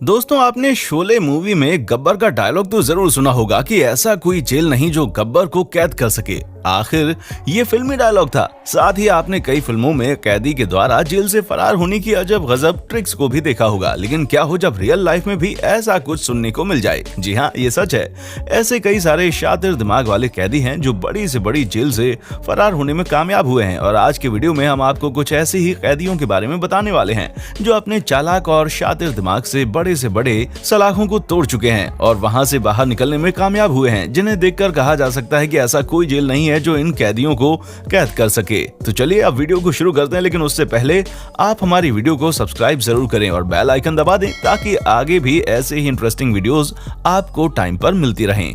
दोस्तों, आपने शोले मूवी में गब्बर का डायलॉग तो जरूर सुना होगा कि ऐसा कोई जेल नहीं जो गब्बर को कैद कर सके। आखिर ये फिल्मी डायलॉग था। साथ ही आपने कई फिल्मों में कैदी के द्वारा जेल से फरार होने की अजब गजब ट्रिक्स को भी देखा होगा। लेकिन क्या हो जब रियल लाइफ में भी ऐसा कुछ सुनने को मिल जाए। जी हाँ, ये सच है। ऐसे कई सारे शातिर दिमाग वाले कैदी हैं जो बड़ी से बड़ी जेल से फरार होने में कामयाब हुए हैं। और आज के वीडियो में हम आपको कुछ ऐसे ही कैदियों के बारे में बताने वाले हैं जो अपने चालाक और शातिर दिमाग से बड़े सलाखों को तोड़ चुके हैं और वहां से बाहर निकलने में कामयाब हुए हैं, जिन्हें देखकर कहा जा सकता है कि ऐसा कोई जेल नहीं है जो इन कैदियों को कैद कर सके। तो चलिए अब वीडियो को शुरू करते हैं, लेकिन उससे पहले आप हमारी वीडियो को सब्सक्राइब जरूर करें और बेल आइकन दबा दें ताकि आगे भी ऐसे ही इंटरेस्टिंग वीडियोस आपको टाइम पर मिलती रहें।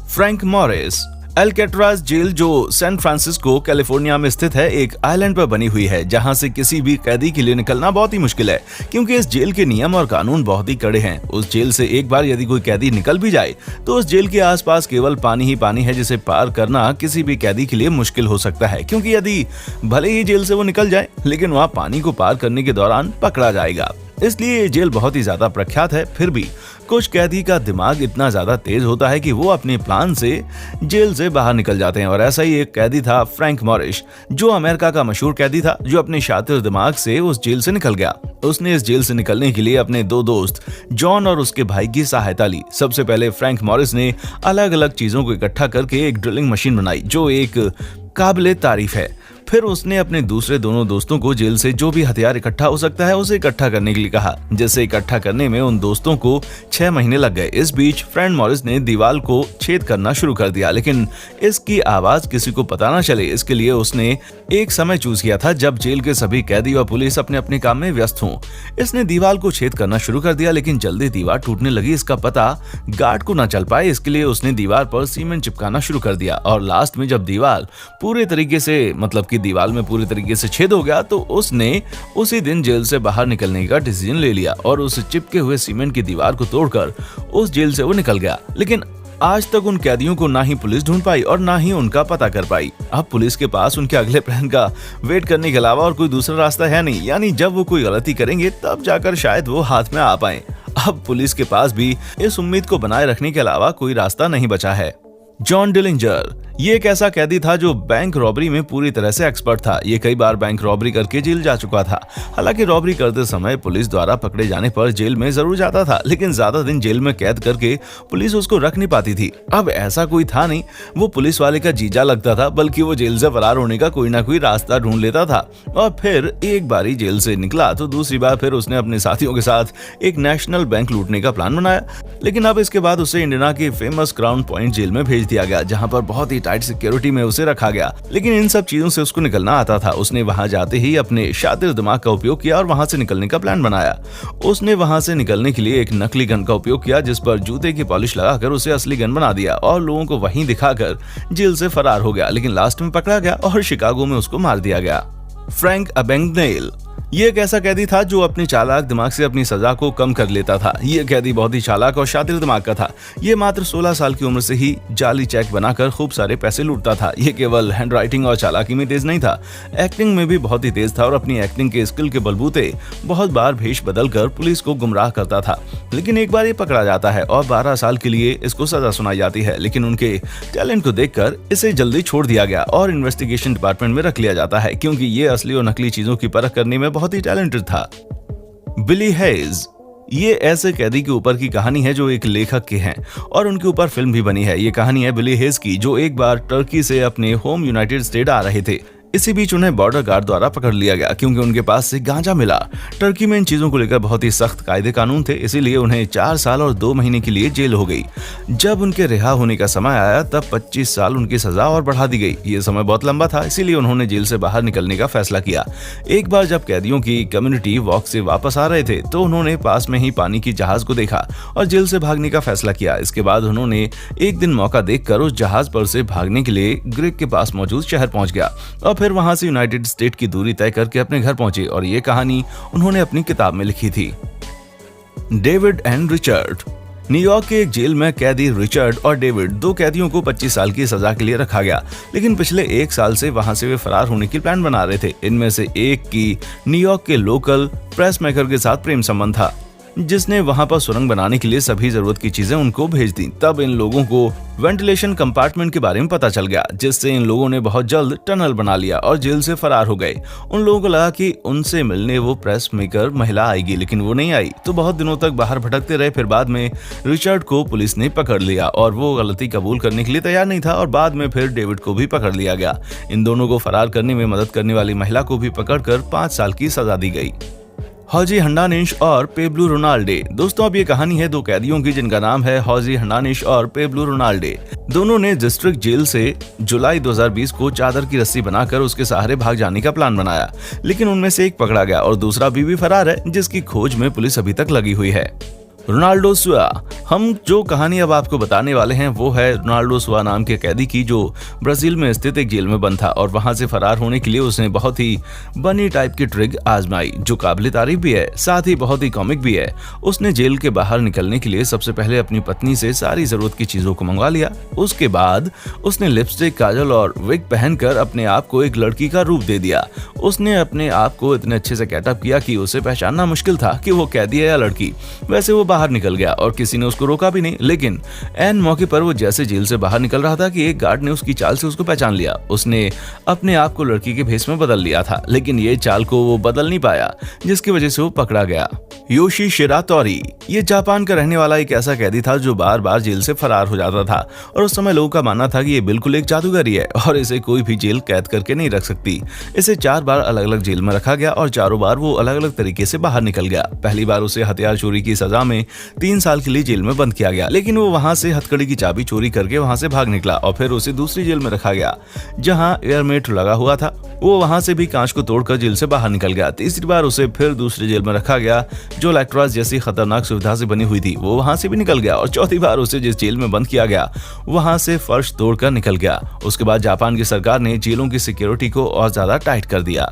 Frank Morris. अल्काट्राज जेल जो सैन फ्रांसिस्को कैलिफोर्निया में स्थित है, एक आइलैंड पर बनी हुई है जहां से किसी भी कैदी के लिए निकलना बहुत ही मुश्किल है, क्योंकि इस जेल के नियम और कानून बहुत ही कड़े हैं। उस जेल से एक बार यदि कोई कैदी निकल भी जाए तो उस जेल के आसपास केवल पानी ही पानी है, जिसे पार करना किसी भी कैदी के लिए मुश्किल हो सकता है, क्योंकि यदि भले ही जेल से वो निकल जाए लेकिन वहाँ पानी को पार करने के दौरान पकड़ा जाएगा। इसलिए ये जेल बहुत ही ज्यादा प्रख्यात है। फिर भी कुछ कैदी का दिमाग इतना ज्यादा तेज होता है कि वो अपने प्लान से जेल से बाहर निकल जाते हैं। और ऐसा ही एक कैदी था फ्रैंक मॉरिस, जो अमेरिका का मशहूर कैदी था, जो अपने शातिर दिमाग से उस जेल से निकल गया। उसने इस जेल से निकलने के लिए अपने दो दोस्त जॉन और उसके भाई की सहायता ली। सबसे पहले फ्रैंक मॉरिस ने अलग अलग चीजों को इकट्ठा करके एक ड्रिलिंग मशीन बनाई जो एक काबिले तारीफ है। फिर उसने अपने दूसरे दोनों दोस्तों को जेल से जो भी हथियार इकट्ठा हो सकता है उसे इकट्ठा करने के लिए कहा, जिसे इकट्ठा करने में उन दोस्तों को 6 महीने लग गए। इस बीच फ्रैंक मॉरिस ने दीवार को छेद करना शुरू कर दिया, लेकिन इसकी आवाज किसी को पता ना चले, इसके लिए उसने एक समय चूज किया था जब जेल के सभी कैदी और पुलिस अपने अपने काम में व्यस्त हों। इसने दीवार को छेद करना शुरू कर दिया, लेकिन जल्दी दीवार टूटने लगी। इसका पता गार्ड को न चल पाए, इसके लिए उसने दीवार पर सीमेंट चिपकाना शुरू कर दिया। और लास्ट में जब दीवार पूरे तरीके से दीवार में पूरी तरीके से छेद हो गया तो उसने उसी दिन जेल से बाहर निकलने का डिसीजन ले लिया और उस चिपके हुए सीमेंट की दीवार को तोड़कर उस जेल से वो निकल गया। लेकिन आज तक उन कैदियों को ना ही पुलिस ढूंढ पाई और ना ही उनका पता कर पाई। अब पुलिस के पास उनके अगले प्लान का वेट करने के अलावा और कोई दूसरा रास्ता है नहीं, यानी जब वो कोई गलती करेंगे तब जाकर शायद वो हाथ में आ पाए। अब पुलिस के पास भी इस उम्मीद को बनाए रखने के अलावा कोई रास्ता नहीं बचा है। John Dillinger. ये एक ऐसा कैदी था जो बैंक रॉबरी में पूरी तरह से एक्सपर्ट था। ये कई बार बैंक रॉबरी करके जेल जा चुका था। हालांकि रॉबरी करते समय पुलिस द्वारा पकड़े जाने पर जेल में जरूर जाता था, लेकिन ज्यादा दिन जेल में कैद करके पुलिस उसको रख नहीं पाती थी। अब ऐसा कोई था नहीं वो पुलिस वाले का जीजा लगता था, बल्कि वो जेल से फरार होने का कोई ना कोई रास्ता ढूंढ लेता था। और फिर एक बारी जेल से निकला तो दूसरी बार फिर उसने अपने साथियों के साथ एक नेशनल बैंक लूटने का प्लान बनाया। लेकिन अब इसके बाद उसे इंडियाना की फेमस क्राउन पॉइंट जेल में भेज दिया गया, जहाँ पर बहुत ही टाइट सिक्योरिटी में उसे रखा गया। लेकिन इन सब चीजों से उसको निकलना आता था। उसने वहां जाते ही अपने शातिर दिमाग का उपयोग किया और वहां से निकलने का प्लान बनाया। उसने वहां से निकलने के लिए एक नकली गन का उपयोग किया, जिस पर जूते की पॉलिश लगाकर उसे असली गन बना दिया और लोगों को वहीं दिखाकर जेल से फरार हो गया। लेकिन लास्ट में पकड़ा गया और शिकागो में उसको मार दिया गया। फ्रैंक अबैग्नेल। ये एक ऐसा कैदी था जो अपने चालाक दिमाग से अपनी सजा को कम कर लेता था। ये कैदी बहुत ही चालाक और शातिर दिमाग का था। ये मात्र 16 साल की उम्र से ही जाली चेक बनाकर खूब सारे पैसे लूटता था। ये केवल हैंडराइटिंग और चालाकी में तेज नहीं था, एक्टिंग में भी बहुत ही तेज था और अपनी एक्टिंग के स्किल के बलबूते बहुत बार भेष बदलकर पुलिस को गुमराह करता था। लेकिन एक बार ये पकड़ा जाता है और 12 साल के लिए इसको सजा सुनाई जाती है। लेकिन उनके टैलेंट को देखकर इसे जल्दी छोड़ दिया गया और इन्वेस्टिगेशन डिपार्टमेंट में रख लिया जाता है, क्योंकि ये असली और नकली चीजों की परख करने में बहुत ही टैलेंटेड था। बिली हेज। ये ऐसे कैदी के ऊपर की कहानी है जो एक लेखक के हैं और उनके ऊपर फिल्म भी बनी है। ये कहानी है बिली हेज की, जो एक बार टर्की से अपने होम यूनाइटेड स्टेट आ रहे थे। इसी बीच उन्हें बॉर्डर गार्ड द्वारा पकड़ लिया गया क्योंकि उनके पास से गांजा मिला। टर्की में इन चीजों को लेकर बहुत ही सख्त कायदे कानून थे, इसीलिए उन्हें 4 साल और 2 महीने के लिए जेल हो गई। जब उनके रिहा होने का समय आया तब 25 साल उनकी सजा और बढ़ा दी गई। ये समय बहुत लंबा था, इसीलिए उन्होंने जेल से बाहर निकलने का फैसला किया। एक बार जब कैदियों की कम्युनिटी वॉक से वापस आ रहे थे तो उन्होंने पास में ही पानी की जहाज को देखा और जेल से भागने का फैसला किया। इसके बाद उन्होंने एक दिन मौका देखकर उस जहाज पर से भागने के लिए ग्रीक के पास मौजूद शहर पहुंच गया और फिर वहां से यूनाइटेड स्टेट की दूरी तय करके अपने घर पहुंचे। और ये कहानी उन्होंने अपनी किताब में लिखी थी। David and Richard. न्यूयॉर्क के एक जेल में कैदी रिचर्ड और डेविड, 2 कैदियों को 25 साल की सजा के लिए रखा गया, लेकिन पिछले 1 साल से वहां से वे फरार होने की प्लान बना रहे थे। इनमें से एक की न्यूयॉर्क के लोकल प्रेस मेकर के साथ प्रेम संबंध था। जिसने वहां पर सुरंग बनाने के लिए सभी जरूरत की चीजें उनको भेज दी। तब इन लोगों को वेंटिलेशन कंपार्टमेंट के बारे में पता चल गया, जिससे इन लोगों ने बहुत जल्द टनल बना लिया और जेल से फरार हो गए। उन लोगों को लगा कि उनसे मिलने वो प्रेस मेकर महिला आएगी, लेकिन वो नहीं आई, तो बहुत दिनों तक बाहर भटकते रहे। फिर बाद में रिचर्ड को पुलिस ने पकड़ लिया और वो गलती कबूल करने के लिए तैयार नहीं था, और बाद में फिर डेविड को भी पकड़ लिया गया। इन दोनों को फरार करने में मदद करने वाली महिला को भी पकड़कर 5 साल की सजा दी गई। हॉजी हर्नांडिस और पेब्लो रोनाल्डे। दोस्तों, अब ये कहानी है 2 कैदियों की, जिनका नाम है हॉजी हर्नांडिस और पेब्लो रोनाल्डे। दोनों ने डिस्ट्रिक्ट जेल से जुलाई 2020 को चादर की रस्सी बनाकर उसके सहारे भाग जाने का प्लान बनाया, लेकिन उनमें से एक पकड़ा गया और दूसरा अभी भी फरार है, जिसकी खोज में पुलिस अभी तक लगी हुई है। रोनाल्डो सुआ। हम जो कहानी अब आपको बताने वाले हैं वो है रोनाल्डो सुआ नाम के कैदी की, जो ब्राजील में स्थित एक जेल में बंद था और वहां से फरार होने के लिए उसने बहुत ही बनी टाइप की ट्रिक आजमाई, जो काबिल तारीफ भी है, साथ ही बहुत ही कॉमिक भी है। उसने जेल के बाहर निकलने के लिए सबसे पहले अपनी पत्नी से सारी जरूरत की चीजों को मंगवा लिया। उसके बाद उसने लिपस्टिक, काजल और विग पहनकर अपने आप को एक लड़की का रूप दे दिया। उसने अपने आप को इतने अच्छे से गेटअप किया कि उसे पहचानना मुश्किल था कि वो कैदी है या लड़की। वैसे वो बाहर निकल गया और किसी ने उसको रोका भी नहीं, लेकिन ऐन मौके पर वो जैसे जेल से बाहर निकल रहा था कि एक गार्ड ने उसकी चाल से उसको पहचान लिया। उसने अपने आप को लड़की के भेष में बदल लिया था, लेकिन ये चाल को वो बदल नहीं पाया, जिसकी वजह से वो पकड़ा गया। योशी शिरातोरी। ये जापान का रहने वाला एक ऐसा कैदी था जो बार बार जेल से फरार हो जाता था, और उस समय लोगों का मानना था कि ये बिल्कुल एक जादूगरी है और इसे कोई भी जेल कैद करके नहीं रख सकती। इसे 4 बार अलग अलग जेल में रखा गया और चारों बार वो अलग अलग तरीके से बाहर निकल गया। पहली बार उसे हथियार चोरी की सजा में 3 साल के लिए जेल में बंद किया गया, लेकिन वो वहां से हथकड़ी की चाबी चोरी करके वहां से भाग निकला और फिर उसे दूसरी जेल में रखा गया जहां एयरमेट लगा हुआ था। वो वहां से भी कांच को तोड़कर जेल से बाहर निकल गया। तीसरी बार उसे फिर दूसरी जेल में रखा गया जो इलेक्ट्रॉस जैसी खतरनाक सुविधा से बनी हुई थी, वो वहां से भी निकल गया। और चौथी बार उसे जिस जेल में बंद किया गया वहां से फर्श तोड़कर निकल गया। उसके बाद जापान की सरकार ने जेलों की सिक्योरिटी को और ज्यादा टाइट कर दिया।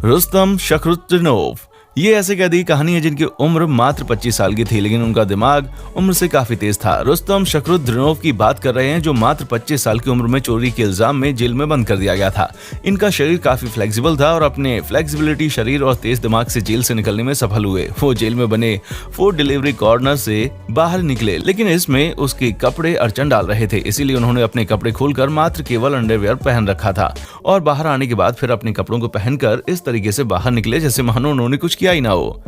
रुस्तम शखरुद्दीनोव। ये ऐसे कैदी कहानी है जिनकी उम्र मात्र 25 साल की थी, लेकिन उनका दिमाग उम्र से काफी तेज था। रुस्तम शखरुद्दीनोव की बात कर रहे हैं, जो मात्र 25 साल की उम्र में चोरी के इल्जाम में जेल में बंद कर दिया गया था। इनका शरीर काफी फ्लेक्सिबल था और अपने फ्लेक्सिबिलिटी शरीर और तेज दिमाग से जेल से निकलने में सफल हुए। वो जेल में बने फूड डिलीवरी कॉर्नर से बाहर निकले, लेकिन इसमें उसके कपड़े अड़चन डाल रहे थे, इसीलिए उन्होंने अपने कपड़े खोलकर मात्र केवल अंडरवियर पहन रखा था और बाहर आने के बाद फिर अपने कपड़ों को पहनकर इस तरीके से बाहर निकले जैसे मानो उन्होंने कुछ किया ही ना हो।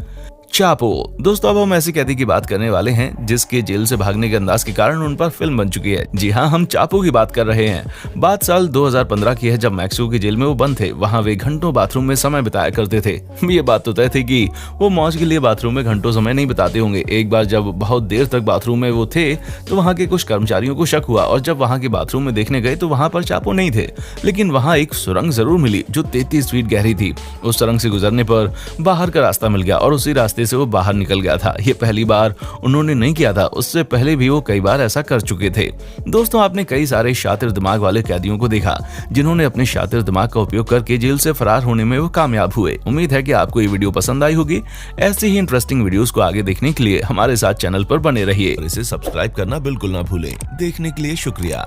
चापो। दोस्तों, अब हम ऐसे कैदी की बात करने वाले हैं जिसके जेल से भागने के अंदाज के कारण उन पर फिल्म बन चुकी है। जी हाँ, हम चापो की बात कर रहे हैं। बात साल 2015 की है, जब मैक्सिको की जेल में वो बंद थे। वहाँ वे घंटों बाथरूम में समय बिताया करते थे। ये बात तो तय थी कि वो मौज के लिए बाथरूम में घंटों समय नहीं बिताते होंगे। एक बार जब बहुत देर तक बाथरूम में वो थे तो वहाँ के कुछ कर्मचारियों को शक हुआ और जब वहाँ के बाथरूम में देखने गए तो वहाँ पर चापो नहीं थे, लेकिन वहाँ एक सुरंग जरूर मिली जो 33 फीट गहरी थी। उस सुरंग से गुजरने पर बाहर का रास्ता मिल गया और उसी रास्ते से वो बाहर निकल गया था। ये पहली बार उन्होंने नहीं किया था, उससे पहले भी वो कई बार ऐसा कर चुके थे। दोस्तों, आपने कई सारे शातिर दिमाग वाले कैदियों को देखा जिन्होंने अपने शातिर दिमाग का उपयोग करके जेल से फरार होने में वो कामयाब हुए। उम्मीद है कि आपको ये वीडियो पसंद आई होगी। ऐसे ही इंटरेस्टिंग वीडियोस को आगे देखने के लिए हमारे साथ चैनल पर बने रहिए। इसे सब्सक्राइब करना बिल्कुल ना भूलें। देखने के लिए शुक्रिया।